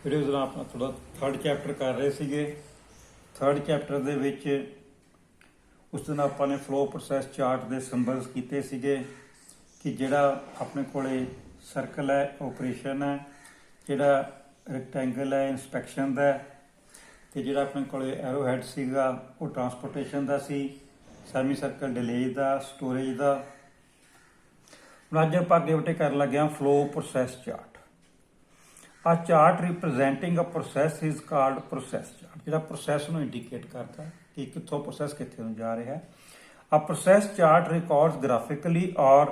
Videos ਨਾਲ ਆਪਣਾ ਥੋੜਾ ਥਰਡ ਚੈਪਟਰ ਕਰ ਰਹੇ ਸੀਗੇ। ਥਰਡ ਚੈਪਟਰ ਦੇ ਵਿੱਚ ਉਸ ਦਿਨ ਆਪਾਂ ਨੇ ਫਲੋ ਪ੍ਰੋਸੈਸ ਚਾਰਟ ਦੇ ਸਿੰਬਲਸ ਕੀਤੇ ਸੀਗੇ ਕਿ ਜਿਹੜਾ ਆਪਣੇ ਕੋਲੇ ਸਰਕਲ ਹੈ ਆਪਰੇਸ਼ਨ ਹੈ, ਜਿਹੜਾ ਰੈਕਟੈਂਗਲ ਹੈ ਇੰਸਪੈਕਸ਼ਨ ਦਾ, ਤੇ ਜਿਹੜਾ ਆਪਣੇ ਕੋਲੇ ਐਰੋ ਹੈਡ ਸੀਗਾ ਉਹ ਟਰਾਂਸਪੋਰਟੇਸ਼ਨ ਦਾ ਸੀ, ਸੈਮੀ ਸਰਕਲ ਡਿਲੇਜ ਦਾ, ਸਟੋਰੇਜ ਦਾ। ਹੁਣ ਅੱਜ ਆਪਾਂ ਅੱਗੇ ਵਟੇ ਕਰਨ ਲੱਗੇ ਹਾਂ flow process chart. A chart representing a process is called process chart, ਜਿਹੜਾ ਪ੍ਰੋਸੈਸ ਨੂੰ ਇੰਡੀਕੇਟ ਕਰਦਾ ਕਿ ਕਿੱਥੋਂ ਪ੍ਰੋਸੈਸ ਕਿੱਥੇ ਨੂੰ ਜਾ ਰਿਹਾ ਹੈ। A process chart records graphically or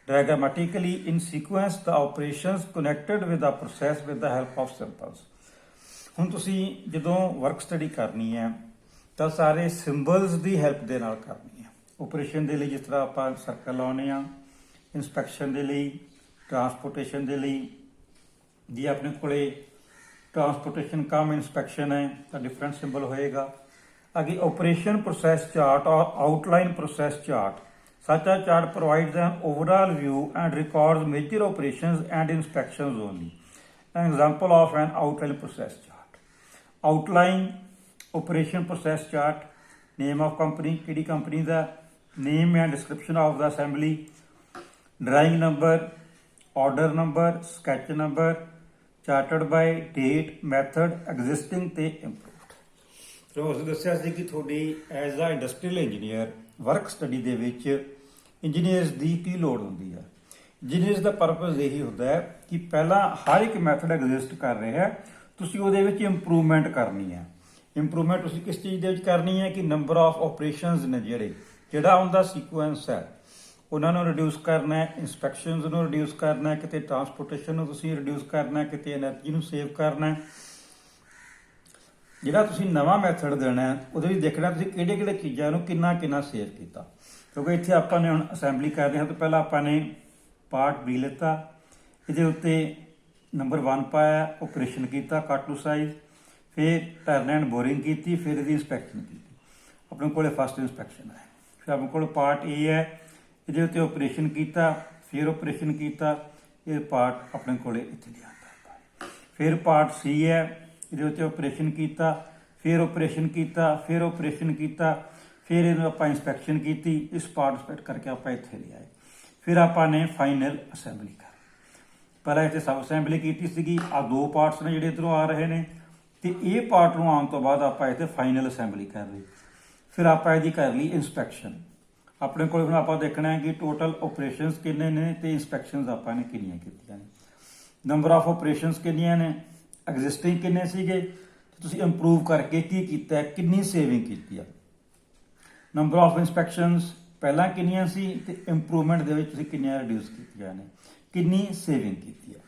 diagrammatically in sequence the operations connected with the process with the help of symbols। ਹੁਣ ਤੁਸੀਂ ਜਦੋਂ ਵਰਕ ਸਟੱਡੀ ਕਰਨੀ ਹੈ ਤਾਂ ਸਾਰੇ ਸਿੰਬਲਸ ਦੀ ਹੈਲਪ ਦੇ ਨਾਲ ਕਰਨੀ ਹੈ। ਆਪਰੇਸ਼ਨ ਦੇ ਲਈ ਜਿਸ ਤਰ੍ਹਾਂ ਆਪਾਂ ਸਰਕਲ ਲਾਉਨੇ ਆ, ਇੰਸਪੈਕਸ਼ਨ ਦੇ ਲਈ, ਟਰਾਂਸਪੋਰਟੇਸ਼ਨ ਦੇ ਲਈ ਜੇ ਆਪਣੇ ਕੋਲੇ ਟਰਾਂਸਪੋਰਟੇਸ਼ਨ ਕਮ ਇੰਸਪੈਕਸ਼ਨ ਹੈ ਤਾਂ ਡਿਫਰੈਂਟ ਸਿੰਬਲ ਹੋਏਗਾ। ਅੱਗੇ ਆਪਰੇਸ਼ਨ ਪ੍ਰੋਸੈਸ ਚਾਰਟ ਔਰ outline process chart, such a chart provides an overall view and records major operations and inspections only। An example of an outline process chart। Outline operation process chart, name of company, ਕਿਹੜੀ company the, name and description of the assembly, drawing number, order number, sketch number, charted by date, method, existing ਤੇ improved। ਫਿਰ ਉਸ ਦੱਸਿਆ ਸੀ ਕਿ ਤੁਹਾਡੀ as a industrial engineer work study ਦੇ ਵਿੱਚ ਇੰਜੀਨੀਅਰਸ ਦੀ ਕੀ ਲੋੜ ਹੁੰਦੀ ਹੈ। ਇੰਜੀਨੀਅਰਸ ਦਾ ਪਰਪਸ ਇਹੀ ਹੁੰਦਾ ਹੈ ਕਿ ਪਹਿਲਾਂ ਹਰ ਇੱਕ ਮੈਥਡ ਐਗਜ਼ਿਸਟ ਕਰ ਰਿਹਾ ਹੈ, ਤੁਸੀਂ ਉਹਦੇ ਵਿੱਚ ਇੰਪਰੂਵਮੈਂਟ ਕਰਨੀ ਹੈ। ਇੰਪਰੂਵਮੈਂਟ ਤੁਸੀਂ ਕਿਸ ਚੀਜ਼ ਦੇ ਵਿੱਚ ਕਰਨੀ ਹੈ ਕਿ ਨੰਬਰ ਆਫ ਆਪਰੇਸ਼ਨਸ ਨੇ ਜਿਹੜਾ ਉਹਦਾ ਸੀਕੁਐਂਸ ਹੈ ਉਹਨਾਂ ਨੂੰ ਰਿਡਿਊਸ ਕਰਨਾ ਹੈ, ਇੰਸਪੈਕਸ਼ਨਸ ਨੂੰ ਰਿਡਿਊਸ ਕਰਨਾ ਹੈ, ਕਿਤੇ ਟਰਾਂਸਪੋਰਟੇਸ਼ਨ ਨੂੰ ਤੁਸੀਂ ਰਿਡਿਊਸ ਕਰਨਾ ਹੈ, ਕਿਤੇ ਐਨਰਜੀ ਨੂੰ ਸੇਵ ਕਰਨਾ ਹੈ। ਜਿਹੜਾ ਤੁਸੀਂ ਨਵਾਂ ਮੈਥਡ ਦੇਣਾ ਉਹਦੇ ਵਿੱਚ ਦੇਖਣਾ ਤੁਸੀਂ ਕਿਹੜੇ ਕਿਹੜੇ ਚੀਜ਼ਾਂ ਨੂੰ ਕਿੰਨਾ ਕਿੰਨਾ ਸੇਵ ਕੀਤਾ। ਕਿਉਂਕਿ ਇੱਥੇ ਆਪਾਂ ਨੇ ਹੁਣ ਅਸੈਂਬਲੀ ਕਰਦੇ ਹਾਂ ਤਾਂ ਪਹਿਲਾਂ ਆਪਾਂ ਨੇ ਪਾਰਟ ਬੀ ਲਿੱਤਾ, ਇਹਦੇ ਉੱਤੇ ਨੰਬਰ 1 ਪਾਇਆ, ਆਪਰੇਸ਼ਨ ਕੀਤਾ ਕੱਟ ਟੂ ਸਾਈਜ਼, ਫਿਰ ਟਰਨ ਐਂਡ ਬੋਰਿੰਗ ਕੀਤੀ, ਫਿਰ ਇਹਦੀ ਇੰਸਪੈਕਸ਼ਨ ਕੀਤੀ। ਆਪਣੇ ਕੋਲ ਫਸਟ ਇੰਸਪੈਕਸ਼ਨ ਹੈ। ਫਿਰ ਆਪਣੇ ਕੋਲ ਪਾਰਟ ਏ ਹੈ, ਇਹਦੇ ਉੱਤੇ ਆਪਰੇਸ਼ਨ ਕੀਤਾ, ਫਿਰ ਆਪਰੇਸ਼ਨ ਕੀਤਾ, ਇਹ ਪਾਰਟ ਆਪਣੇ ਕੋਲ ਇੱਥੇ ਲਿਆਂਦਾ। ਫਿਰ ਪਾਰਟ ਸੀ ਹੈ, ਇਹਦੇ ਉੱਤੇ ਆਪਰੇਸ਼ਨ ਕੀਤਾ, ਫਿਰ ਆਪਰੇਸ਼ਨ ਕੀਤਾ, ਫਿਰ ਆਪਰੇਸ਼ਨ ਕੀਤਾ, ਫਿਰ ਇਹਨੂੰ ਆਪਾਂ ਇੰਸਪੈਕਸ਼ਨ ਕੀਤੀ, ਇਸ ਪਾਰਟਿਸਪੇਟ ਕਰਕੇ ਆਪਾਂ ਇੱਥੇ ਲਿਆਏ। ਫਿਰ ਆਪਾਂ ਨੇ ਫਾਈਨਲ ਅਸੈਂਬਲੀ ਕਰ, ਪਹਿਲਾਂ ਇੱਥੇ ਸਬ ਅਸੈਂਬਲੀ ਕੀਤੀ ਸੀਗੀ। ਆ ਦੋ ਪਾਰਟਸ ਨੇ ਜਿਹੜੇ ਇੱਧਰੋਂ ਆ ਰਹੇ ਨੇ, ਤੇ ਇਹ ਪਾਰਟ ਨੂੰ ਆਉਣ ਤੋਂ ਬਾਅਦ ਆਪਾਂ ਇੱਥੇ ਫਾਈਨਲ ਅਸੈਂਬਲੀ ਕਰ ਲਈ। ਫਿਰ ਆਪਾਂ ਇਹਦੀ ਕਰ ਲਈ ਇੰਸਪੈਕਸ਼ਨ। ਆਪਣੇ ਕੋਲ ਹੁਣ ਆਪਾਂ ਦੇਖਣਾ ਹੈ ਕਿ ਟੋਟਲ ਆਪਰੇਸ਼ਨਸ ਕਿੰਨੇ ਨੇ ਤੇ ਇੰਸਪੈਕਸ਼ਨਸ ਆਪਾਂ ਨੇ ਕਿੰਨੀਆਂ ਕੀਤੀਆਂ ਨੇ, ਨੰਬਰ ਆਫ ਆਪਰੇਸ਼ਨਸ ਕਿੰਨੀਆਂ ਨੇ, ਐਗਜ਼ਿਸਟਿੰਗ ਕਿੰਨੇ ਸੀਗੇ, ਤੁਸੀਂ ਇੰਪਰੂਵ ਕਰਕੇ ਕੀ ਕੀਤਾ, ਕਿੰਨੀ ਸੇਵਿੰਗ ਕੀਤੀ ਆ। ਨੰਬਰ ਆਫ ਇੰਸਪੈਕਸ਼ਨਸ ਪਹਿਲਾਂ ਕਿੰਨੀਆਂ ਸੀ ਤੇ ਇੰਪਰੂਵਮੈਂਟ ਦੇ ਵਿੱਚ ਤੁਸੀਂ ਕਿੰਨੀਆਂ ਰਿਡਿਊਸ ਕੀਤੀਆਂ ਨੇ, ਕਿੰਨੀ ਸੇਵਿੰਗ ਕੀਤੀ ਆ।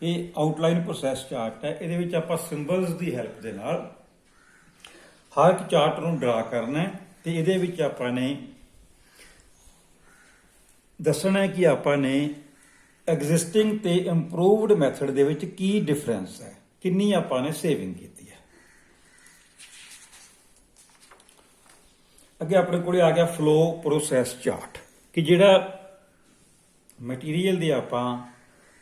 ਇਹ ਆਊਟਲਾਈਨ ਪ੍ਰੋਸੈਸ ਚਾਰਟ ਹੈ। ਇਹਦੇ ਵਿੱਚ ਆਪਾਂ ਸਿੰਬਲਸ ਦੀ ਹੈਲਪ ਦੇ ਨਾਲ ਹਰ ਇੱਕ ਚਾਰਟ ਨੂੰ ਡਰਾ ਕਰਨਾ ਹੈ ਤੇ ਇਹਦੇ ਵਿੱਚ ਆਪਾਂ ਨੇ ਦੱਸਣਾ ਹੈ ਕਿ ਆਪਾਂ ਨੇ ਐਗਜ਼ਿਸਟਿੰਗ ਤੇ ਇੰਪਰੂਵਡ ਮੈਥਡ ਦੇ ਵਿੱਚ ਕੀ ਡਿਫਰੈਂਸ ਹੈ, ਕਿੰਨੀ ਆਪਾਂ ਨੇ ਸੇਵਿੰਗ ਕੀਤੀ ਹੈ। ਅੱਗੇ ਆਪਣੇ ਕੋਲ ਆ ਗਿਆ ਫਲੋ ਪ੍ਰੋਸੈਸ ਚਾਰਟ ਕਿ ਜਿਹੜਾ ਮਟੀਰੀਅਲ ਦੀ ਆਪਾਂ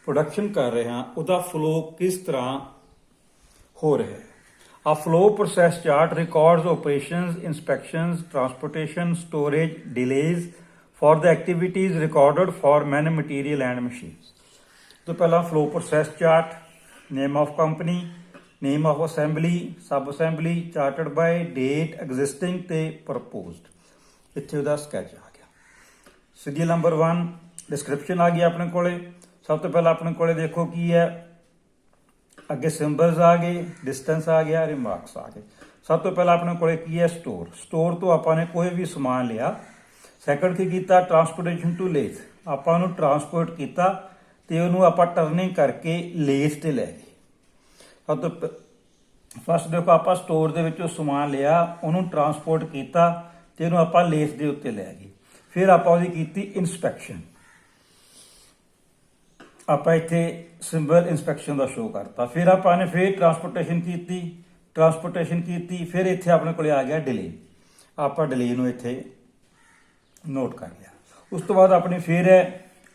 ਪ੍ਰੋਡਕਸ਼ਨ ਕਰ ਰਹੇ ਹਾਂ ਉਹਦਾ ਫਲੋ ਕਿਸ ਤਰ੍ਹਾਂ ਹੋ ਰਿਹਾ ਹੈ। A flow process chart records operations, inspections, transportation, storage, delays for the activities recorded for man material and machines. तो पहला flow process chart, name of company, name of assembly, sub assembly, charted by date, existing ते proposed. इत्थे उहदा sketch आ गया। Serial number 1 description आ गई अपने कोले। सब तो पहला अपने कोले देखो की है, अगे सिंबल्स आ गए, डिस्टेंस आ गया, रिमार्क्स आ गए। सब तो पहला अपने कोले की है स्टोर। स्टोर तो आपाने कोई भी समान लिया। ਸੈਕੰਡ ਕੀ ਕੀਤਾ, ਟਰਾਂਸਪੋਰਟੇਸ਼ਨ ਟੂ ਲੇਥ, ਆਪਾਂ ਉਹਨੂੰ ਟਰਾਂਸਪੋਰਟ ਕੀਤਾ ਤੇ ਉਹਨੂੰ ਆਪਾਂ ਟਰਨਿੰਗ ਕਰਕੇ ਲੇਥ ਤੇ ਲੈ ਗਏ। ਸਭ ਤੋਂ ਫਸਟ ਦੇਖੋ ਆਪਾਂ ਸਟੋਰ ਦੇ ਵਿੱਚੋਂ ਸਮਾਨ ਲਿਆ, ਉਹਨੂੰ ਟਰਾਂਸਪੋਰਟ ਕੀਤਾ ਤੇ ਉਹਨੂੰ ਆਪਾਂ ਲੇਥ ਦੇ ਉੱਤੇ ਲੈ ਗਏ। ਫਿਰ ਆਪਾਂ ਉਹਦੀ ਕੀਤੀ ਇੰਸਪੈਕਸ਼ਨ। ਆਪਾਂ ਇੱਥੇ ਸਿੰਬਲ ਇੰਸਪੈਕਸ਼ਨ ਦਾ ਸ਼ੋਅ ਕਰਤਾ। ਫਿਰ ਆਪਾਂ ਨੇ ਫਿਰ ਟਰਾਂਸਪੋਰਟੇਸ਼ਨ ਕੀਤੀ, ਫਿਰ ਇੱਥੇ ਆਪਣੇ ਕੋਲ ਆ ਗਿਆ ਡਿਲੇ। ਆਪਾਂ ਡਿਲੇ ਨੂੰ ਇੱਥੇ ਨੋਟ ਕਰ ਲਿਆ। ਉਸ ਤੋਂ ਬਾਅਦ ਆਪਣੀ ਫਿਰ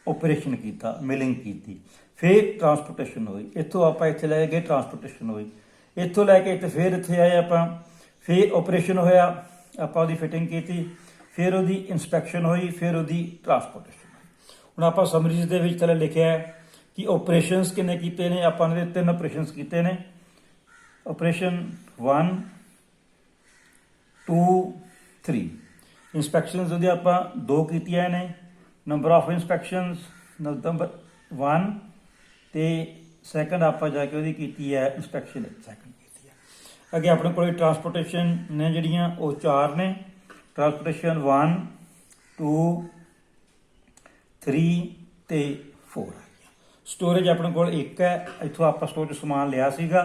ਆਪਰੇਸ਼ਨ ਕੀਤਾ, ਮਿਲਿੰਗ ਕੀਤੀ, फिर ट्रांसपोर्टेशन हुई, इत्थों आप इत्थे ले गए ट्रांसपोर्टेशन हुई, इत्थों लैके इत्थे फिर इत्थे आए आप, फिर ऑपरेशन होया, आप उसकी फिटिंग की, फिर उसकी इंस्पैक्शन हुई, फिर उसकी ट्रांसपोर्टेशन हुई। हुण आप समरीज दे विच थल्ले लिखिआ है कि ऑपरेशनस किन्ने कीते ने, आपां ने 3 ऑपरेशनस कीते ने। ऑपरेशन 1 2 3 इंस्पैक्शनस ਉਹਦੀ ਆਪਾਂ 2 ਕੀਤੀਆਂ ਨੇ। नंबर ऑफ इंस्पैक्शनस नंबर 1 ਤੇ ਸੈਕੰਡ ਆਪਾਂ ਜਾ ਕੇ ਉਹਦੀ ਕੀਤੀ ਹੈ ਇੰਸਪੈਕਸ਼ਨ ਸੈਕੰਡ ਕੀਤੀ ਹੈ। ਅੱਗੇ ਆਪਣੇ ਕੋਲ ਟਰਾਂਸਪੋਰਟੇਸ਼ਨ ਨੇ ਜਿਹੜੀਆਂ ਉਹ 4 ਨੇ। ਟਰਾਂਸਪੋਰਟੇਸ਼ਨ 1 2 3 ਤੇ 4 ਆ ਗਿਆ। ਸਟੋਰੇਜ ਆਪਣੇ ਕੋਲ 1 ਹੈ, ਇੱਥੋਂ ਆਪਾਂ ਸਟੋਰ 'ਚ ਸਮਾਨ ਲਿਆ ਸੀਗਾ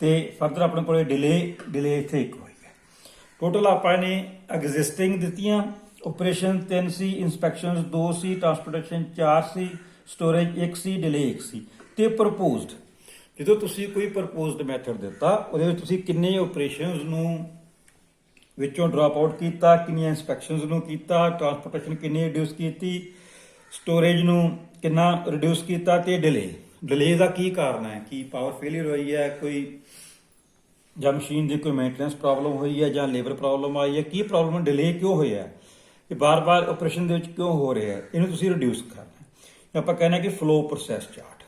ਤੇ ਫਰਦਰ ਆਪਣੇ ਕੋਲ ਡਿਲੇ ਇੱਥੇ 1 ਹੋਈ ਹੈ। ਟੋਟਲ ਆਪਾਂ ਨੇ ਐਗਜ਼ਿਸਟਿੰਗ ਦਿੱਤੀਆਂ। ऑपरेशन 3 सी, इंस्पैक्शन 2 सी, ट्रांसपोर्टेशन 4 सी, स्टोरेज 1 सी, डिले 1 सी ਤੇ ਪ੍ਰਪੋਜ਼ਡ। ਜਦੋਂ ਤੁਸੀਂ ਕੋਈ ਪ੍ਰਪੋਜ਼ਡ ਮੈਥਡ ਦਿੱਤਾ ਉਹਦੇ ਵਿੱਚ ਤੁਸੀਂ ਕਿੰਨੇ ਆਪਰੇਸ਼ਨਸ ਨੂੰ ਵਿੱਚੋਂ ਡ੍ਰੌਪ ਆਊਟ ਕੀਤਾ, ਕਿੰਨੀਆਂ ਇੰਸਪੈਕਸ਼ਨਸ ਨੂੰ ਕੀਤਾ, ਟਰਾਂਸਪੋਰਟੇਸ਼ਨ ਕਿੰਨੀ ਰਿਡਿਊਸ ਕੀਤੀ, ਸਟੋਰੇਜ ਨੂੰ ਕਿੰਨਾ ਰਿਡਿਊਸ ਕੀਤਾ ਤੇ ਡਿਲੇ ਦਾ ਕੀ ਕਾਰਨ ਹੈ, ਕੀ ਪਾਵਰ ਫੇਲਿਅਰ ਹੋਈ ਹੈ, ਕੋਈ ਜਾਂ ਮਸ਼ੀਨ ਦੀ ਕੋਈ ਮੇਨਟੇਨੈਂਸ ਪ੍ਰੋਬਲਮ ਹੋਈ ਹੈ ਜਾਂ ਲੇਬਰ ਪ੍ਰੋਬਲਮ ਆਈ ਹੈ, ਕੀ ਪ੍ਰੋਬਲਮ ਡਿਲੇ ਕਿਉਂ ਹੋਇਆ ਹੈ, ਇਹ ਬਾਰ-ਬਾਰ ਆਪਰੇਸ਼ਨ ਦੇ ਵਿੱਚ ਕਿਉਂ ਹੋ ਰਿਹਾ ਹੈ, ਇਹਨੂੰ ਤੁਸੀਂ ਰਿਡਿਊਸ ਕਰਨਾ ਹੈ। ਆਪਾਂ ਕਹਿੰਦੇ ਕਿ ਫਲੋ ਪ੍ਰੋਸੈਸ ਚਾਰਟ,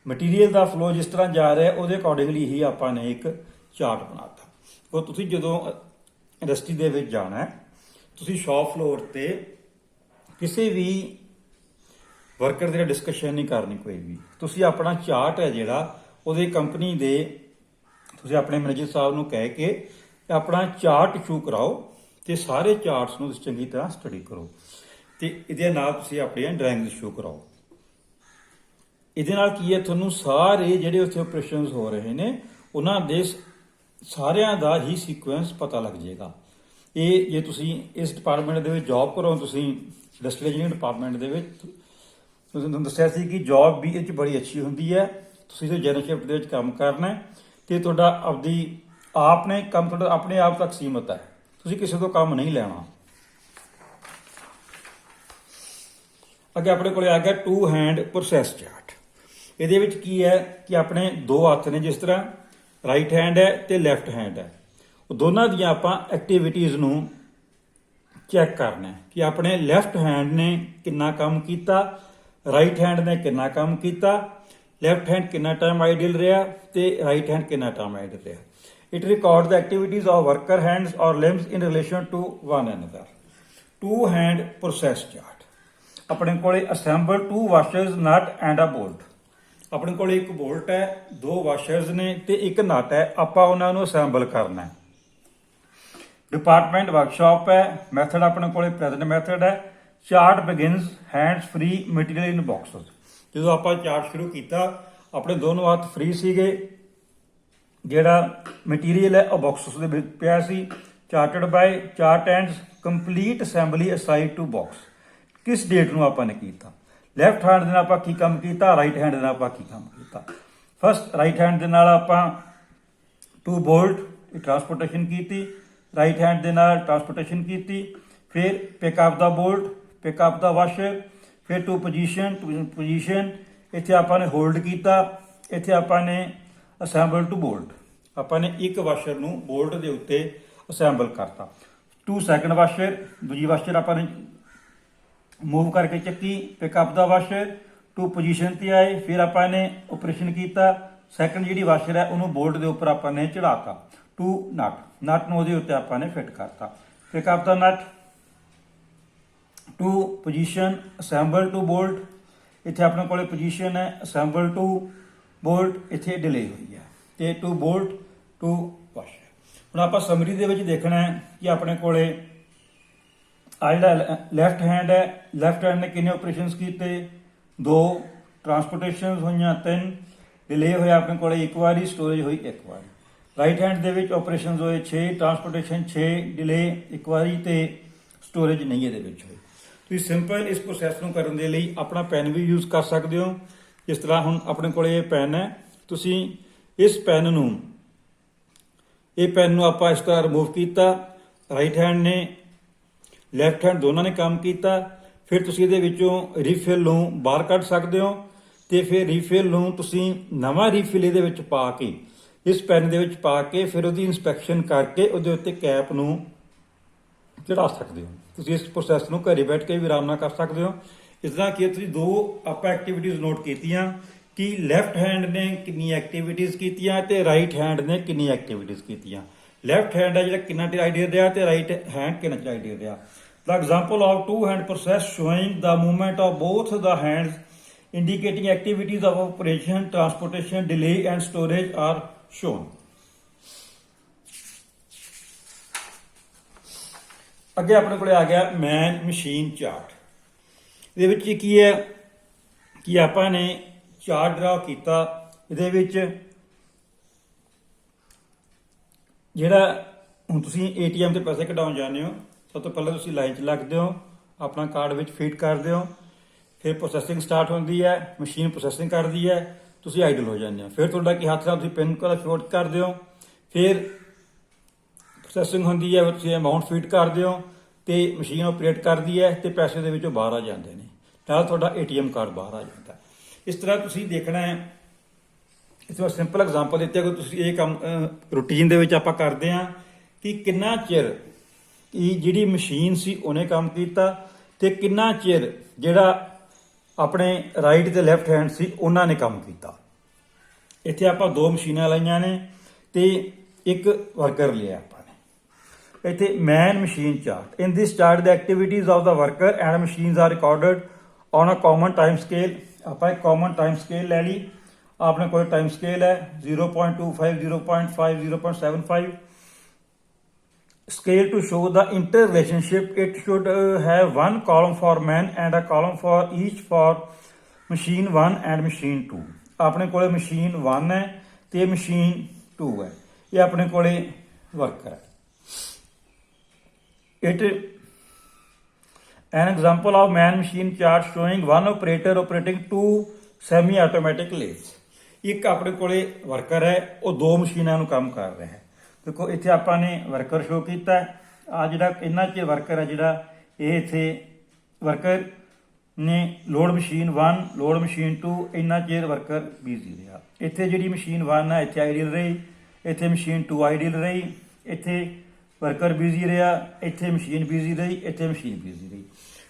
ਮਟੀਰੀਅਲ ਦਾ ਫਲੋ ਜਿਸ ਤਰ੍ਹਾਂ ਜਾ ਰਿਹਾ ਉਹਦੇ ਅਕੋਰਡਿੰਗਲੀ ਹੀ ਆਪਾਂ ਨੇ ਇੱਕ ਚਾਰਟ ਬਣਾਤਾ। ਉਹ ਤੁਸੀਂ ਜਦੋਂ ਇੰਡਸਟਰੀ ਦੇ ਵਿੱਚ ਜਾਣਾ ਹੈ, ਤੁਸੀਂ ਸ਼ੌਪ ਫਲੋਰ ਤੇ ਕਿਸੇ ਵੀ ਵਰਕਰ ਦੇ ਨਾਲ ਡਿਸਕਸ਼ਨ ਨਹੀਂ ਕਰਨੀ ਕੋਈ ਵੀ, ਤੁਸੀਂ ਆਪਣਾ ਚਾਰਟ ਹੈ ਜਿਹੜਾ ਉਹਦੇ ਕੰਪਨੀ ਦੇ ਤੁਸੀਂ ਆਪਣੇ ਮੈਨੇਜਰ ਸਾਹਿਬ ਨੂੰ ਕਹਿ ਕੇ ਆਪਣਾ ਚਾਰਟ ਇਸ਼ੂ ਕਰਾਓ ਤੇ ਸਾਰੇ ਚਾਰਟਸ ਨੂੰ ਤੁਸੀਂ ਚੰਗੀ ਤਰ੍ਹਾਂ ਸਟੱਡੀ ਕਰੋ ਤੇ ਇਹਦੇ ਨਾਲ ਤੁਸੀਂ ਆਪਣੀਆਂ ਡਰਾਇੰਗਸ ਇਸ਼ੂ ਕਰਾਓ। ਇਹਦੇ ਨਾਲ ਕੀ ਹੈ, ਤੁਹਾਨੂੰ ਸਾਰੇ ਜਿਹੜੇ ਉੱਥੇ ਆਪਰੇਸ਼ਨਸ ਹੋ ਰਹੇ ਨੇ ਉਹਨਾਂ ਦੇ ਸਾਰਿਆਂ ਦਾ ਹੀ ਸੀਕੁਐਂਸ ਪਤਾ ਲੱਗ ਜਾਏਗਾ। ਇਹ ਜੇ ਤੁਸੀਂ ਇਸ ਡਿਪਾਰਟਮੈਂਟ ਦੇ ਵਿੱਚ ਜੌਬ ਕਰੋ, ਤੁਸੀਂ ਇੰਡਸਟਰੀਅਲ ਇੰਜੀਨੀਅਰਿੰਗ ਡਿਪਾਰਟਮੈਂਟ ਦੇ ਵਿੱਚ, ਤੁਸੀਂ ਤੁਹਾਨੂੰ ਦੱਸਿਆ ਸੀ ਕਿ ਜੌਬ ਵੀ ਇਹ 'ਚ ਬੜੀ ਅੱਛੀ ਹੁੰਦੀ ਹੈ। ਤੁਸੀਂ ਜੋ ਜਨਰਲ ਸ਼ਿਫਟ ਦੇ ਵਿੱਚ ਕੰਮ ਕਰਨਾ ਹੈ ਤੇ ਤੁਹਾਡਾ ਆਪਦੀ ਆਪ ਨੇ ਕੰਮ ਤੁਹਾਡਾ ਆਪਣੇ ਆਪ ਤੱਕ ਸੀਮਤ ਹੈ, ਤੁਸੀਂ ਕਿਸੇ ਤੋਂ ਕੰਮ ਨਹੀਂ ਲੈਣਾ। ਅੱਗੇ ਆਪਣੇ ਕੋਲ ਆ ਗਿਆ 2 ਹੈਂਡ ਪ੍ਰੋਸੈਸ ਚਾਰਟ। ਇਹਦੇ ਵਿੱਚ ਕੀ ਹੈ ਕਿ ਆਪਣੇ 2 ਹੱਥ ਨੇ, ਜਿਸ ਤਰ੍ਹਾਂ ਰਾਈਟ ਹੈਂਡ ਹੈ ਤੇ ਲੈਫਟ ਹੈਂਡ ਹੈ, ਉਹ ਦੋਨਾਂ ਦੀਆਂ ਆਪਾਂ ਐਕਟੀਵਿਟੀਜ਼ ਨੂੰ ਚੈੱਕ ਕਰਨਾ ਹੈ ਕਿ ਆਪਣੇ ਲੈਫਟ ਹੈਂਡ ਨੇ ਕਿੰਨਾ ਕੰਮ ਕੀਤਾ, ਰਾਈਟ ਹੈਂਡ ਨੇ ਕਿੰਨਾ ਕੰਮ ਕੀਤਾ, ਲੈਫਟ ਹੈਂਡ ਕਿੰਨਾ ਟਾਈਮ ਆਈਡਲ ਰਿਹਾ ਤੇ ਰਾਈਟ ਹੈਂਡ ਕਿੰਨਾ ਟਾਈਮ ਆਈਡਲ ਰਿਹਾ। It records the activities of worker hands or limbs in relation to one another. 2 hand process chart. ਆਪਣੇ ਕੋਲੇ assemble 2 washers, nut and a bolt. ਆਪਣੇ ਕੋਲੇ ਇੱਕ ਬੋਲਟ ਹੈ, 2 ਵਾਸ਼ਰਸ ਨੇ ਤੇ ਇੱਕ ਨਟ ਹੈ, ਆਪਾਂ ਉਹਨਾਂ ਨੂੰ ਅਸੈਂਬਲ ਕਰਨਾ ਹੈ। ਡਿਪਾਰਟਮੈਂਟ ਵਰਕਸ਼ਾਪ ਹੈ, ਮੈਥਡ ਆਪਣੇ ਕੋਲੇ ਪ੍ਰੈਜ਼ੈਂਟ ਮੈਥਡ ਹੈ। Chart begins hands free material in boxes. ਜਦੋਂ ਆਪਾਂ ਚਾਰਟ ਸ਼ੁਰੂ ਕੀਤਾ ਆਪਣੇ ਦੋਨੋਂ ਹੱਥ ਫ੍ਰੀ ਸੀਗੇ, ਜਿਹੜਾ ਮਟੀਰੀਅਲ ਹੈ ਉਹ ਬਾਕਸਸ ਦੇ ਵਿੱਚ ਪਿਆ ਸੀ। Charted by chart ends complete assembly aside to box. ਕਿਸ ਡੇਟ ਨੂੰ ਆਪਾਂ ਨੇ ਕੀਤਾ, ਲੈਫਟ ਹੈਂਡ ਦੇ ਨਾਲ ਆਪਾਂ ਕੀ ਕੰਮ ਕੀਤਾ, ਰਾਈਟ ਹੈਂਡ ਦੇ ਨਾਲ ਆਪਾਂ ਕੀ ਕੰਮ ਕੀਤਾ। ਫਸਟ ਰਾਈਟ ਹੈਂਡ ਦੇ ਨਾਲ ਆਪਾਂ 2 ਬੋਲਟ ਟਰਾਂਸਪੋਰਟੇਸ਼ਨ ਕੀਤੀ, ਰਾਈਟ ਹੈਂਡ ਦੇ ਨਾਲ ਟਰਾਂਸਪੋਰਟੇਸ਼ਨ ਕੀਤੀ, ਫਿਰ ਪਿਕ ਅਪ ਦਾ ਬੋਲਟ, ਪਿਕ ਅਪ ਦਾ ਵਾਸ਼ਰ, ਫਿਰ ਟੂ ਪੋਜੀਸ਼ਨ ਇੱਥੇ ਆਪਾਂ ਨੇ ਹੋਲਡ ਕੀਤਾ, ਇੱਥੇ ਆਪਾਂ ਨੇ ਅਸੈਂਬਲ ਟੂ ਬੋਲਟ, ਆਪਾਂ ਨੇ ਇੱਕ ਵਾਸ਼ਰ ਨੂੰ ਬੋਲਟ ਦੇ ਉੱਤੇ ਅਸੈਂਬਲ ਕਰਤਾ। 2 ਸੈਕੰਡ ਵਾਸ਼ਰ, ਦੂਜੀ ਵਾਸ਼ਰ ਆਪਾਂ ਨੇ ਮੂਵ ਕਰਕੇ ਚੱਕੀ, ਪਿਕ ਅਪ ਦਾ ਵਾਸ਼ਰ, ਟੂ ਪੋਜੀਸ਼ਨ ਤੇ ਆਏ, ਫਿਰ ਆਪਾਂ ਨੇ ਆਪਰੇਸ਼ਨ ਕੀਤਾ। ਸੈਕੰਡ ਜਿਹੜੀ ਵਾਸ਼ਰ ਹੈ ਉਹਨੂੰ ਬੋਲਟ ਦੇ ਉੱਪਰ ਆਪਾਂ ਨੇ ਚੜਾਤਾ। 2 ਨਟ ਨੂੰ ਉਹਦੇ ਉੱਤੇ ਆਪਾਂ ਨੇ ਫਿੱਟ ਕਰਤਾ। ਪਿਕ ਅਪ ਦਾ nut, to position, assemble to bolt, ਇੱਥੇ ਆਪਣੇ ਕੋਲੇ ਪੋਜੀਸ਼ਨ ਹੈ, ਅਸੈਂਬਲ ਟੂ ਬੋਲਟ, ਇੱਥੇ ਡਿਲੇ ਹੋਈ ਹੈ ਤੇ 2 ਬੋਲਟ 2 ਵਾਸ਼ਰ। ਹੁਣ ਆਪਾਂ ਸਮਰੀ ਦੇ ਵਿੱਚ ਦੇਖਣਾ ਹੈ ਕਿ ਆਪਣੇ ਕੋਲੇ ਆ ਜਿਹੜਾ ਲੈਫਟ ਹੈਂਡ ਹੈ, ਲੈਫਟ ਹੈਂਡ ਨੇ ਕਿੰਨੇ ਆਪਰੇਸ਼ਨਸ ਕੀਤੇ, 2 ਟਰਾਂਸਪੋਰਟੇਸ਼ਨਸ ਹੋਈਆਂ, 3 ਡਿਲੇ ਹੋਇਆ ਆਪਣੇ ਕੋਲੇ 1 ਵਾਰੀ, ਸਟੋਰੇਜ ਹੋਈ 1 ਵਾਰੀ। ਰਾਈਟ ਹੈਂਡ ਦੇ ਵਿੱਚ ਆਪਰੇਸ਼ਨਸ ਹੋਏ 6, ਟਰਾਂਸਪੋਰਟੇਸ਼ਨ 6, ਡਿਲੇ 1 ਵਾਰੀ ਤੇ ਸਟੋਰੇਜ ਨਹੀਂ ਇਹਦੇ ਵਿੱਚ ਹੋਈ। ਤੁਸੀਂ ਸਿੰਪਲ ਇਸ ਪ੍ਰੋਸੈਸ ਨੂੰ ਕਰਨ ਦੇ ਲਈ ਆਪਣਾ ਪੈਨ ਵੀ ਯੂਜ਼ ਕਰ ਸਕਦੇ ਹੋ। ਜਿਸ ਤਰ੍ਹਾਂ ਹੁਣ ਆਪਣੇ ਕੋਲ ਇਹ ਪੈਨ ਹੈ, ਤੁਸੀਂ ਇਸ ਪੈਨ ਨੂੰ ਆਪਾਂ ਇਸ ਤਰ੍ਹਾਂ ਰਿਮੂਵ ਕੀਤਾ, ਰਾਈਟ ਹੈਂਡ ਨੇ ਲੈਫਟ ਹੈਂਡ ਦੋਨਾਂ ਨੇ ਕੰਮ ਕੀਤਾ, ਫਿਰ ਤੁਸੀਂ ਇਹਦੇ ਵਿੱਚੋਂ ਰੀਫਿਲ ਨੂੰ ਬਾਹਰ ਕੱਢ ਸਕਦੇ ਹੋ ਤੇ ਫਿਰ ਰੀਫਿਲ ਨੂੰ ਤੁਸੀਂ ਨਵਾਂ ਰੀਫਿਲ ਇਹਦੇ ਵਿੱਚ ਪਾ ਕੇ, ਇਸ ਪੈਨ ਦੇ ਵਿੱਚ ਪਾ ਕੇ ਫਿਰ ਉਹਦੀ ਇਨਸਪੈਕਸ਼ਨ ਕਰਕੇ ਉਹਦੇ ਉੱਤੇ ਕੈਪ ਨੂੰ ਚੜਾ ਸਕਦੇ ਹੋ। ਤੁਸੀਂ ਇਸ ਪ੍ਰੋਸੈਸ ਨੂੰ ਘਰੇ ਬੈਠ ਕੇ ਵੀ ਆਰਾਮ ਨਾਲ ਕਰ ਸਕਦੇ ਹੋ। ਇਸ ਤਰ੍ਹਾਂ ਕਿ ਤੁਸੀਂ ਦੋ ਆਪਾਂ ਐਕਟੀਵਿਟੀਜ਼ ਨੋਟ ਕੀਤੀਆਂ ਕਿ ਲੈਫਟ ਹੈਂਡ ਨੇ ਕਿੰਨੀ ਐਕਟੀਵਿਟੀਜ਼ ਕੀਤੀਆਂ ਤੇ ਰਾਈਟ ਹੈਂਡ ਨੇ ਕਿੰਨੀ ਐਕਟੀਵਿਟੀਜ਼ ਕੀਤੀਆਂ। ਲੈਫਟ ਹੈਂਡ ਹੈ ਜਿਹੜਾ ਕਿੰਨਾ ਚਿਰ ਆਈਡੀਆ ਰਿਹਾ ਤੇ ਰਾਈਟ ਹੈਂਡ ਕਿੰਨਾ ਚਿਰ ਆਈਡੀਆ ਰਿਹਾ। The example of two-hand process showing the movement of both the hands indicating activities of operation, transportation, delay and storage are shown. ਅੱਗੇ ਆਪਣੇ ਕੋਲੇ ਆ ਗਿਆ ਮੈਨ ਮਸ਼ੀਨ ਚਾਰਟ। ਇਹਦੇ ਵਿੱਚ ਕੀ ਹੈ ਕਿ ਆਪਾਂ ਨੇ ਚਾਰਟ ਡਰਾ ਕੀਤਾ। ਇਹਦੇ ਵਿੱਚ ਜਿਹੜਾ ਹੁਣ ਤੁਸੀਂ ਏਟੀਐਮ ਤੇ ਪੈਸੇ ਕਢਾਉਣ ਜਾਂਦੇ ਹੋ, ਸਭ ਤੋਂ ਪਹਿਲਾਂ ਤੁਸੀਂ ਲਾਈਨ 'ਚ ਲੱਗਦੇ ਹੋ, ਆਪਣਾ ਕਾਰਡ ਵਿੱਚ ਫੀਡ ਕਰਦੇ ਹੋ, ਫਿਰ ਪ੍ਰੋਸੈਸਿੰਗ ਸਟਾਰਟ ਹੁੰਦੀ ਹੈ, ਮਸ਼ੀਨ ਪ੍ਰੋਸੈਸਿੰਗ ਕਰਦੀ ਹੈ, ਤੁਸੀਂ ਆਈਡਲ ਹੋ ਜਾਂਦੇ ਹੋ। ਫਿਰ ਤੁਹਾਡਾ ਕੀ ਹੱਥ ਨਾਲ ਤੁਸੀਂ ਪਿਨ ਕੋਡ ਫੀਡ ਕਰਦੇ ਹੋ, ਫਿਰ ਪ੍ਰੋਸੈਸਿੰਗ ਹੁੰਦੀ ਹੈ, ਤੁਸੀਂ ਅਮਾਊਂਟ ਫੀਡ ਕਰਦੇ ਹੋ ਤੇ ਮਸ਼ੀਨ ਆਪਰੇਟ ਕਰਦੀ ਹੈ ਤੇ ਪੈਸੇ ਦੇ ਵਿੱਚੋਂ ਬਾਹਰ ਆ ਜਾਂਦੇ ਨੇ, ਨਾਲ ਤੁਹਾਡਾ ਏਟੀਐਮ ਕਾਰਡ ਬਾਹਰ ਆ ਜਾਂਦਾ। ਇਸ ਤਰ੍ਹਾਂ ਤੁਸੀਂ ਦੇਖਣਾ ਹੈ। ਇਸ ਤੋਂ ਸਿੰਪਲ ਐਗਜ਼ਾਮਪਲ ਦਿੱਤੇ ਕਿ ਤੁਸੀਂ ਇਹ ਕੰਮ ਰੂਟੀਨ ਦੇ ਵਿੱਚ ਆਪਾਂ ਕਰਦੇ ਹਾਂ ਕਿ ਕਿੰਨਾ ਚਿਰ ਜਿਹੜੀ ਮਸ਼ੀਨ ਸੀ ਉਹਨੇ ਕੰਮ ਕੀਤਾ ਤੇ ਕਿੰਨਾ ਚਿਰ ਜਿਹੜਾ ਆਪਣੇ ਰਾਈਟ ਤੇ ਲੈਫਟ ਹੈਂਡ ਸੀ ਉਹਨਾਂ ਨੇ ਕੰਮ ਕੀਤਾ। ਇੱਥੇ ਆਪਾਂ ਦੋ ਮਸ਼ੀਨਾਂ ਲਾਈਆਂ ਨੇ ਤੇ ਇੱਕ ਵਰਕਰ ਲਿਆ ਆਪਾਂ ਨੇ। ਇੱਥੇ man machine chart. In this chart the activities of the worker and machines are recorded on a common time scale. ਆਪਾਂ ਇੱਕ ਕਾਮਨ ਟਾਈਮ ਸਕੇਲ ਲੈ ਲਈ। ਆਪਣੇ ਕੋਲ ਟਾਈਮ ਸਕੇਲ ਹੈ 0.25, 0.5, 0.75 scale to show the interrelationship. It should have one column for man and a column for each for machine 1 and machine 2. ਆਪਣੇ ਕੋਲੇ machine 1 ਹੈ ਤੇ ਮਸ਼ੀਨ 2 ਹੈ। ਇਹ ਆਪਣੇ ਕੋਲੇ ਵਰਕਰ ਹੈ। It an example of man machine chart showing one operator operating two semi automatic lathes. ਇੱਕ ਆਪਣੇ ਕੋਲੇ ਵਰਕਰ ਹੈ, ਉਹ ਦੋ ਮਸ਼ੀਨਾਂ ਨੂੰ ਕੰਮ ਕਰ ਰਿਹਾ ਹੈ। ਦੇਖੋ ਇੱਥੇ ਆਪਾਂ ਨੇ ਵਰਕਰ ਸ਼ੋ ਕੀਤਾ। ਆ ਜਿਹੜਾ ਇਹਨਾਂ 'ਚ ਵਰਕਰ ਹੈ ਜਿਹੜਾ ਇਹ ਇੱਥੇ ਵਰਕਰ ਨੇ ਲੋਡ ਮਸ਼ੀਨ 1 ਲੋਡ ਮਸ਼ੀਨ 2 ਇੰਨਾ ਚਿਰ ਵਰਕਰ ਬਿਜ਼ੀ ਰਿਹਾ। ਇੱਥੇ ਜਿਹੜੀ ਮਸ਼ੀਨ 1 ਹੈ ਇੱਥੇ ਆਈਡੀਅਲ ਰਹੀ, ਇੱਥੇ ਮਸ਼ੀਨ 2 ਆਈਡੀਅਲ ਰਹੀ, ਇੱਥੇ ਵਰਕਰ ਬਿਜ਼ੀ ਰਿਹਾ, ਇੱਥੇ ਮਸ਼ੀਨ ਬਿਜ਼ੀ ਰਹੀ, ਇੱਥੇ ਮਸ਼ੀਨ ਬਿਜ਼ੀ ਰਹੀ।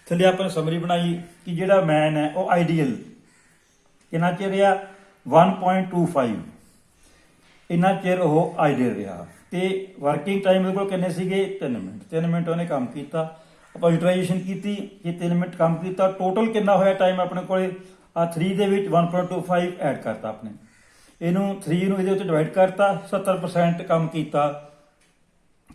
ਥੱਲੇ ਆਪਾਂ ਨੇ ਸਮਰੀ ਬਣਾਈ ਕਿ ਜਿਹੜਾ ਮੈਨ ਹੈ ਉਹ ਆਈਡੀਅਲ ਕਿੰਨਾ ਚਿਰ ਰਿਹਾ 1.25 ਇੰਨਾ ਚਿਰ ਉਹ ਆਈਡੀਅਲ ਰਿਹਾ ਤੇ ਵਰਕਿੰਗ ਟਾਈਮ ਉਹਦੇ ਕੋਲ ਕਿੰਨੇ ਸੀਗੇ 3 ਮਿੰਟ। 3 ਮਿੰਟ ਉਹਨੇ ਕੰਮ ਕੀਤਾ। ਆਪਾਂ ਯੂਟਿਲਾਈਜੇਸ਼ਨ ਕੀਤੀ ਕਿ 3 ਮਿੰਟ ਕੰਮ ਕੀਤਾ। ਟੋਟਲ ਕਿੰਨਾ ਹੋਇਆ ਟਾਈਮ ਆਪਣੇ ਕੋਲੇ ਆ 3 ਦੇ ਵਿੱਚ 1.25 ਐਡ ਕਰਤਾ ਆਪਣੇ। ਇਹਨੂੰ 3 ਨੂੰ ਇਹਦੇ ਉੱਤੇ ਡਿਵਾਈਡ ਕਰਤਾ। 70% ਕੰਮ ਕੀਤਾ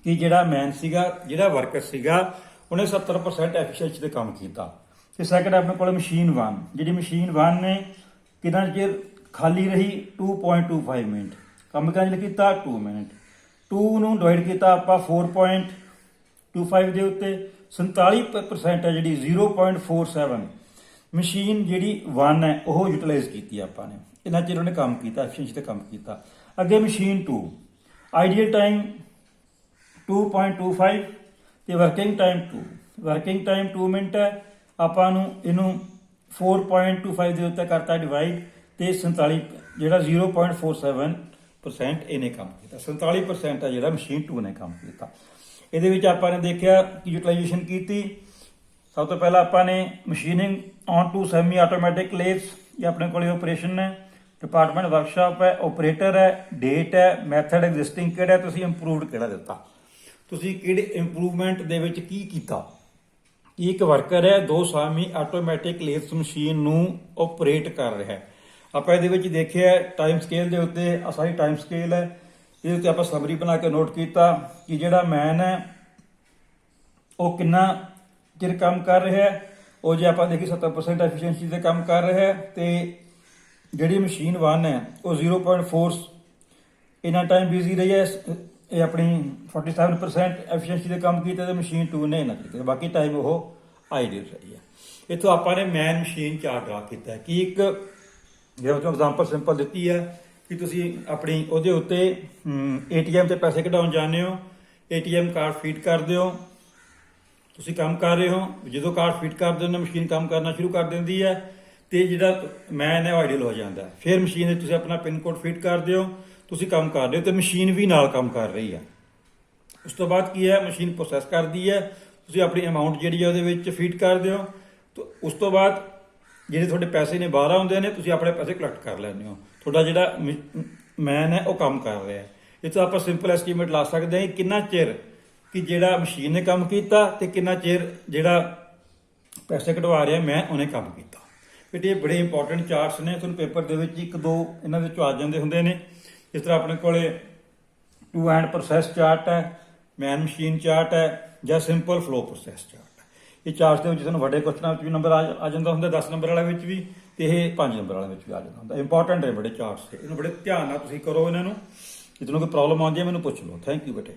ਕਿ ਜਿਹੜਾ ਮੈਨ ਸੀਗਾ ਜਿਹੜਾ ਵਰਕਰ ਸੀਗਾ ਉਹਨੇ 70% ਐਫੀਸ਼ੀਐਂਸੀ ਤੇ ਕੰਮ ਕੀਤਾ। ਤੇ ਸੈਕਿੰਡ ਆਪਣੇ ਕੋਲ ਮਸ਼ੀਨ 1 ਜਿਹੜੀ ਮਸ਼ੀਨ 1 ਨੇ ਕਿੰਨਾ ਚਿਰ ਖਾਲੀ ਰਹੀ 2.25 ਮਿੰਟ ਕੰਮ ਕਿੰਨਾ ਚਿਰ ਕੀਤਾ 2 ਮਿੰਟ। 2 ਨੂੰ ਡਿਵਾਈਡ ਕੀਤਾ ਆਪਾਂ 4.25 ਦੇ ਉੱਤੇ 47% ਹੈ ਜਿਹੜੀ 0.47 ਮਸ਼ੀਨ ਜਿਹੜੀ 1 ਹੈ ਉਹ ਯੂਟਿਲਾਈਜ਼ ਕੀਤੀ ਆਪਾਂ ਨੇ। ਇੰਨਾ ਚਿਰ ਉਹਨੇ ਕੰਮ ਕੀਤਾ ਐਫੀਸ਼ੀਐਂਸੀ ਤੇ ਕੰਮ ਕੀਤਾ। ਅੱਗੇ ਮਸ਼ੀਨ 2 ਆਈਡੀਅਲ ਟਾਈਮ 2.25 ਤੇ working time 2 working time 2 minute ਹੈ। ਆਪਾਂ ਨੂੰ ਇਹਨੂੰ 4.25 ਦੇ ਉੱਤੇ ਕਰਤਾ ਡਿਵਾਈਡ ਤੇ 47 ਜਿਹੜਾ 0.47% ਇਹਨੇ ਕੰਮ ਕੀਤਾ। 47% ਹੈ ਜਿਹੜਾ ਮਸ਼ੀਨ 2 ਨੇ ਕੰਮ ਕੀਤਾ। ਇਹਦੇ ਵਿੱਚ ਆਪਾਂ ਨੇ ਦੇਖਿਆ ਕਿ ਯੂਟਿਲਾਈਜੇਸ਼ਨ ਕੀਤੀ। ਸਭ ਤੋਂ ਪਹਿਲਾਂ ਆਪਾਂ ਨੇ machining on two semi automatic lathes. ਇਹ ਆਪਣੇ ਕੋਲੇ ਆਪਰੇਸ਼ਨ ਹੈ, ਡਿਪਾਰਟਮੈਂਟ ਵਰਕਸ਼ਾਪ ਹੈ, ਆਪਰੇਟਰ ਹੈ, ਡੇਟ ਹੈ, ਮੈਥਡ ਐਗਜ਼ਿਸਟਿੰਗ ਕਿਹੜਾ, ਤੁਸੀਂ ਇੰਪਰੂਵਡ ਕਿਹੜਾ ਦਿੱਤਾ, ਤੁਸੀਂ ਕਿਹੜੇ ਇੰਪਰੂਵਮੈਂਟ ਦੇ ਵਿੱਚ ਕੀ ਕੀਤਾ। ਇੱਕ ਵਰਕਰ ਹੈ 2 ਸੈਮੀ ਆਟੋਮੈਟਿਕ ਲੇਥਸ ਮਸ਼ੀਨ ਨੂੰ ਆਪਰੇਟ ਕਰ ਰਿਹਾ ਹੈ। ਆਪਾਂ ਇਹਦੇ ਵਿੱਚ ਦੇਖਿਆ ਟਾਈਮ ਸਕੇਲ ਦੇ ਉੱਤੇ ਆ ਸਾਰੀ ਟਾਈਮ ਸਕੇਲ ਹੈ। ਇਹਦੇ ਉੱਤੇ ਆਪਾਂ ਸਮਰੀ ਬਣਾ ਕੇ ਨੋਟ ਕੀਤਾ ਕਿ ਜਿਹੜਾ ਮੈਨ ਹੈ ਉਹ ਕਿੰਨਾ ਚਿਰ ਕੰਮ ਕਰ ਰਿਹਾ ਹੈ। ਉਹ ਜੇ ਆਪਾਂ ਦੇਖੀ 70% ਐਫੀਸ਼ੀਐਂਸੀ ਤੇ ਕੰਮ ਕਰ ਰਿਹਾ ਹੈ ਤੇ ਜਿਹੜੀ ਮਸ਼ੀਨ 1 ਹੈ ਉਹ 0.4 ਇੰਨਾ ਟਾਈਮ ਬਿਜ਼ੀ ਰਹੀ ਹੈ। ਇਹ ਆਪਣੀ 47% ਐਫੀਸ਼ੀਐਂਸੀ ਦੇ ਕੰਮ ਕੀਤੇ ਤੇ ਮਸ਼ੀਨ 2 ਨੇ ਨਾ ਕੀਤੇ, ਬਾਕੀ ਟਾਈਮ ਉਹ ਆਈਡੀਅਲ ਰਹੀ ਹੈ। ਇੱਥੋਂ ਆਪਾਂ ਨੇ ਮੈਨ ਮਸ਼ੀਨ ਚਾਰਟ ਡਰਾ ਕੀਤਾ ਕਿ ਇੱਕ ਜਿਹੜਾ ਤੁਹਾਨੂੰ ਐਗਜ਼ਾਮਪਲ ਸਿੰਪਲ ਦਿੱਤੀ ਹੈ ਕਿ ਤੁਸੀਂ ਆਪਣੀ ਉਹਦੇ ਉੱਤੇ ਏਟੀਐਮ ਤੇ ਪੈਸੇ ਕਢਾਉਣ ਜਾਂਦੇ ਹੋ, ਏਟੀਐਮ ਕਾਰਡ ਫੀਡ ਕਰਦੇ ਹੋ, ਤੁਸੀਂ ਕੰਮ ਕਰ ਰਹੇ ਹੋ। ਜਦੋਂ ਕਾਰਡ ਫੀਡ ਕਰ ਦਿੰਦੇ ਮਸ਼ੀਨ ਕੰਮ ਕਰਨਾ ਸ਼ੁਰੂ ਕਰ ਦਿੰਦੀ ਹੈ ਤੇ ਜਿਹੜਾ ਮੈਨ ਹੈ ਉਹ ਆਈਡਲ ਹੋ ਜਾਂਦਾ ਹੈ। ਫਿਰ ਮਸ਼ੀਨ ਦੇ ਤੁਸੀਂ ਆਪਣਾ ਪਿਨ ਕੋਡ ਫੀਡ ਕਰਦੇ ਹੋ, ਤੁਸੀਂ ਕੰਮ ਕਰ ਰਹੇ ਹੋ ਤੇ ਮਸ਼ੀਨ ਵੀ ਨਾਲ ਕੰਮ ਕਰ ਰਹੀ ਹੈ। ਉਸ ਤੋਂ ਬਾਅਦ ਕੀ ਹੈ, ਮਸ਼ੀਨ ਪ੍ਰੋਸੈਸ ਕਰਦੀ ਹੈ, ਤੁਸੀਂ ਆਪਣੀ ਅਮਾਉਂਟ ਜਿਹੜੀ ਹੈ ਉਹਦੇ ਵਿੱਚ ਫੀਡ ਕਰਦੇ ਹੋ। ਤੇ ਉਸ ਤੋਂ ਬਾਅਦ ਜਿਹੜੇ ਤੁਹਾਡੇ ਪੈਸੇ ਨੇ ਬਾਹਰ ਆਉਂਦੇ ਨੇ, ਤੁਸੀਂ ਆਪਣੇ ਪੈਸੇ ਕਲੈਕਟ ਕਰ ਲੈਂਦੇ ਹੋ। ਤੁਹਾਡਾ ਜਿਹੜਾ ਮੈਨ ਹੈ ਉਹ ਕੰਮ ਕਰ ਰਿਹਾ ਹੈ। ਇਹ ਤੋਂ ਆਪਾਂ ਸਿੰਪਲ ਐਸਟੀਮੇਟ ਲਾ ਸਕਦੇ ਹਾਂ ਕਿ ਕਿੰਨਾ ਚਿਰ ਕਿ ਜਿਹੜਾ ਮਸ਼ੀਨ ਨੇ ਕੰਮ ਕੀਤਾ ਤੇ ਕਿੰਨਾ ਚਿਰ ਜਿਹੜਾ ਪੈਸੇ ਕਢਵਾ ਰਿਹਾ ਮੈਂ ਉਹਨੇ ਕੰਮ ਕੀਤਾ। ਬਟ ਇਹ ਬੜੇ ਇੰਪੋਰਟੈਂਟ ਚਾਰਟਸ ਨੇ, ਤੁਹਾਨੂੰ ਪੇਪਰ ਦੇ ਵਿੱਚ ਇੱਕ ਦੋ ਇਹਨਾਂ ਵਿੱਚੋਂ ਆ ਜਾਂਦੇ ਹੁੰਦੇ ਨੇ। ਇਸ ਤਰ੍ਹਾਂ ਆਪਣੇ ਕੋਲੇ ਟੂ ਐਂਡ ਪ੍ਰੋਸੈਸ ਚਾਰਟ ਹੈ, ਮੈਨ ਮਸ਼ੀਨ ਚਾਰਟ ਹੈ ਜਾਂ ਸਿੰਪਲ ਫਲੋ ਪ੍ਰੋਸੈਸ ਚਾਰਟ ਹੈ। ਇਹ ਚਾਰਟ ਦੇ ਵਿੱਚ ਤੁਹਾਨੂੰ ਵੱਡੇ ਕੁਐਸਚਨਾਂ ਵਿੱਚ ਵੀ ਨੰਬਰ ਆ ਜਾਂਦਾ ਹੁੰਦਾ, 10 ਨੰਬਰ ਵਾਲੇ ਵਿੱਚ ਵੀ ਤੇ ਇਹ 5 ਨੰਬਰ ਵਾਲੇ ਵਿੱਚ ਵੀ ਆ ਜਾਂਦਾ ਹੁੰਦਾ। ਇੰਪੋਰਟੈਂਟ ਹੈ ਬੜੇ ਚਾਰਟਸ, ਇਹਨੂੰ ਬੜੇ ਧਿਆਨ ਨਾਲ ਤੁਸੀਂ ਕਰੋ ਇਹਨਾਂ ਨੂੰ। ਜੇ ਤੁਹਾਨੂੰ ਕੋਈ ਪ੍ਰੋਬਲਮ ਆਉਂਦੀ ਹੈ ਮੈਨੂੰ ਪੁੱਛ ਲਓ। ਥੈਂਕ ਯੂ ਬੇਟੇ।